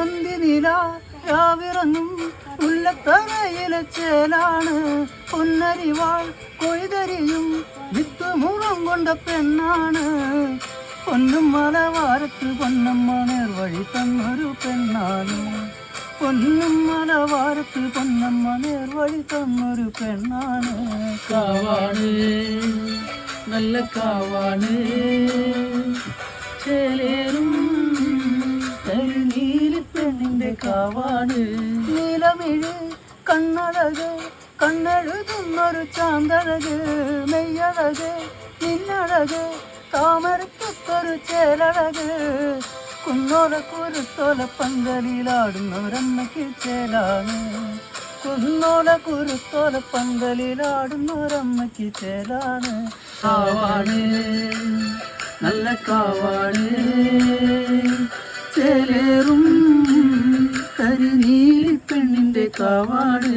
അന്തിനില രാവിറങ്ങും മുല്ലത്തറയിലെ ചേലാണ് പൊന്നരിവാൾ കൊയ്തരിയും വിത്തുമുറം കൊണ്ട പെണ്ണാണ് പൊന്നും മലവാരത്ത് പൊന്നമ്മ നേർവഴി തന്നൊരു പെണ്ണാണ് പൊന്നും മലവാരത്ത് പൊന്നമ്മ നേർവഴി തന്നൊരു പെണ്ണാണ് കാവാണ് നല്ല കാവാണ് ചേലേറും നീലി പെണ്ണിന്റെ കാവാണ് നീലമിഴി കണ്ണഴക് കണ്ണെഴുതുന്നൊരു ചാന്തഴക് നെയ്യഴക് നിന്നഴക് താമരക്കൊത്തൊരു ചേലഴക് കുന്നോല കുരുത്തോല പന്തലിലാടുന്നൊരമ്മയ്ക്ക് ചേലാണ് കുന്നോല കുരുത്തോല പന്തലിലാടുന്നൊരമ്മയ്ക്ക് ചേലാണ് കാവാണ് നല്ല കാവാണ് ചേലേറും കരിനീലി പെണ്ണിന്റെ കാവാണ്